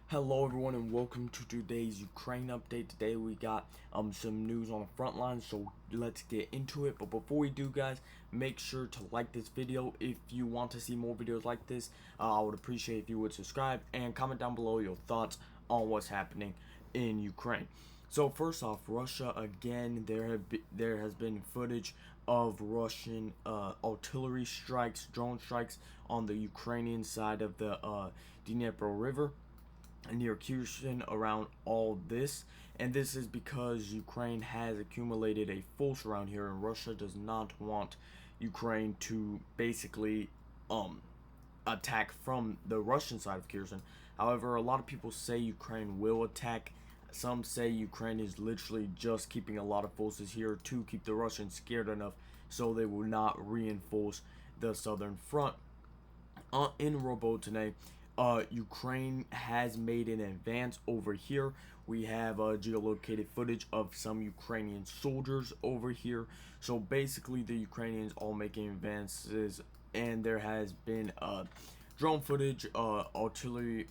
Hello everyone and welcome to today's Ukraine update. Today we got some news on the front line, so let's get into it. But before we do, guys, make sure to like this video if you want to see more videos like this. I would appreciate if you would subscribe and comment down below your thoughts on what's happening in Ukraine. So first off, Russia again. There has been footage of Russian artillery strikes, drone strikes on the Ukrainian side of the Dnipro River near Kherson around all this, and this is because Ukraine has accumulated a force around here, and Russia does not want Ukraine to basically attack from the Russian side of Kherson. However, a lot of people say Ukraine will attack. Some say Ukraine is literally just keeping a lot of forces here to keep the Russians scared enough so they will not reinforce the southern front. In Robotine, Ukraine has made an advance over here. We have geolocated footage of some Ukrainian soldiers over here. So basically, the Ukrainians all making advances, and there has been drone footage, artillery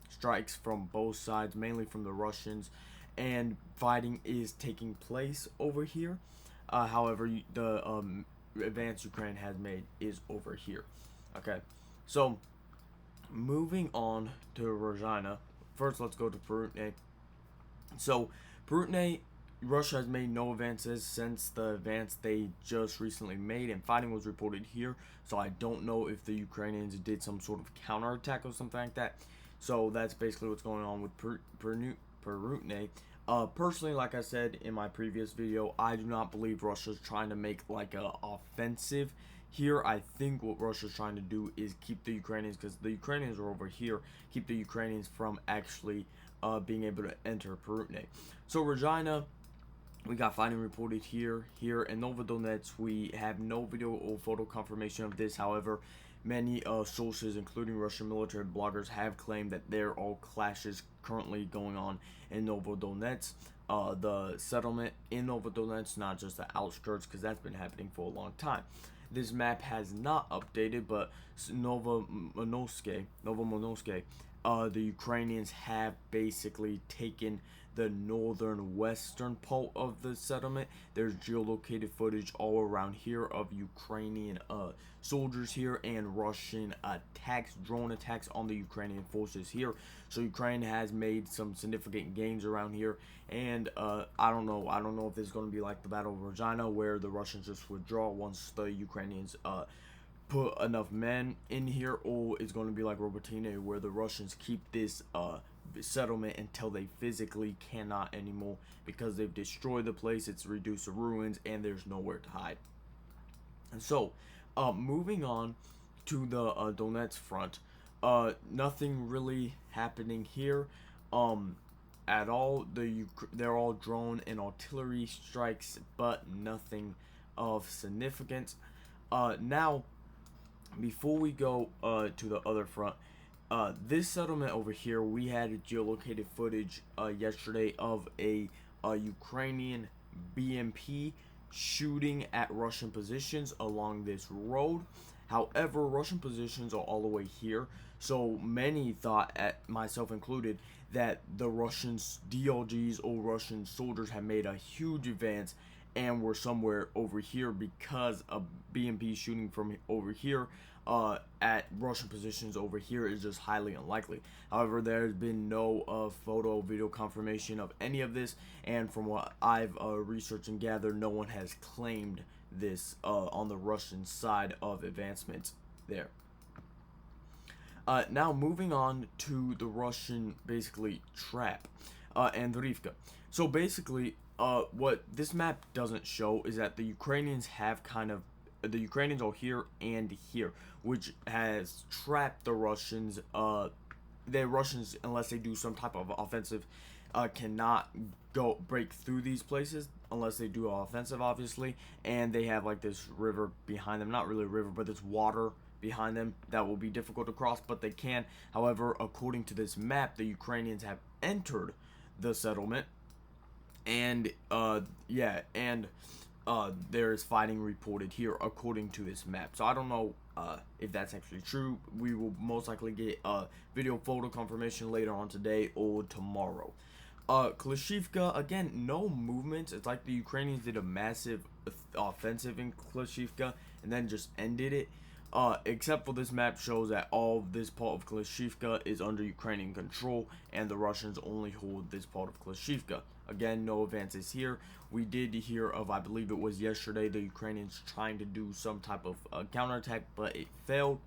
strikes from both sides, mainly from the Russians, and fighting is taking place over here. However, the advance Ukraine has made is over here. Okay, so moving on to Regina. First, let's go to Perutne. So, Perutne, Russia has made no advances since the advance they just recently made, and fighting was reported here. So, I don't know if the Ukrainians did some sort of counterattack or something like that. So, that's basically what's going on with Perutne. Personally, like I said in my previous video, I do not believe Russia's trying to make like a offensive here. I think what Russia's trying to do is keep the Ukrainians, because the Ukrainians are over here, keep the Ukrainians from actually being able to enter Perutne. So Regina, we got fighting reported here. In Novodonetsk, we have no video or photo confirmation of this. However, many sources, including Russian military bloggers, have claimed that there are clashes currently going on in Novodonetsk. The settlement in Novodonetsk, not just the outskirts, because that's been happening for a long time. This map has not updated, but Novomonovsk, the Ukrainians have basically taken the northern western part of the settlement. There's geolocated footage all around here of Ukrainian soldiers here and Russian attacks, drone attacks on the Ukrainian forces here. So Ukraine has made some significant gains around here, and I don't know if it's going to be like the Battle of Regina, where the Russians just withdraw once the Ukrainians put enough men in here, or it's going to be like Robotine, where the Russians keep this settlement until they physically cannot anymore, because they've destroyed the place, it's reduced to ruins, and there's nowhere to hide. And so, moving on to the Donetsk front, nothing really happening here at all. They're all drone and artillery strikes, but nothing of significance. Now, before we go to the other front, this settlement over here, we had geolocated footage yesterday of a Ukrainian BMP shooting at Russian positions along this road. However, Russian positions are all the way here, so many thought, myself included, that the Russian DLGs or Russian soldiers had made a huge advance and were somewhere over here, because a BMP shooting from over here at Russian positions over here is just highly unlikely. However, there's been no photo video confirmation of any of this, and from what I've researched and gathered, no one has claimed this on the Russian side of advancements there. Now moving on to the Russian basically trap and Rivka. So basically, what this map doesn't show is that the Ukrainians have the Ukrainians are here and here, which has trapped the Russians. The Russians, unless they do some type of offensive, cannot break through these places unless they do an offensive, obviously. And they have like this river behind them, not really a river, but this water behind them that will be difficult to cross, but they can. However, according to this map, the Ukrainians have entered the settlement, and there is fighting reported here according to this map. So I don't know if that's actually true. We will most likely get a video photo confirmation later on today or tomorrow. Klashivka, again, no movements. It's like the Ukrainians did a massive offensive in Klashivka and then just ended it. Except for this map shows that all of this part of Klashivka is under Ukrainian control, and the Russians only hold this part of Klashivka. Again, no advances here. We did hear of, I believe it was yesterday, the Ukrainians trying to do some type of counterattack, but it failed.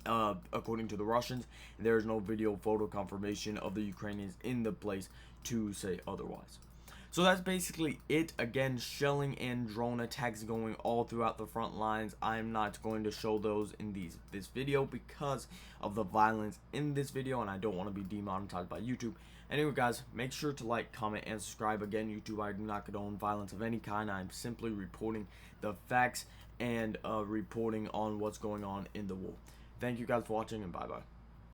According to the Russians, there is no video photo confirmation of the Ukrainians in the place to say otherwise. So that's basically it. Again, shelling and drone attacks going all throughout the front lines. I'm not going to show those in this video because of the violence in this video, and I don't want to be demonetized by YouTube. Anyway, guys, make sure to like, comment, and subscribe. Again, YouTube, I do not condone violence of any kind. I'm simply reporting the facts and reporting on what's going on in the war. Thank you guys for watching, and bye-bye.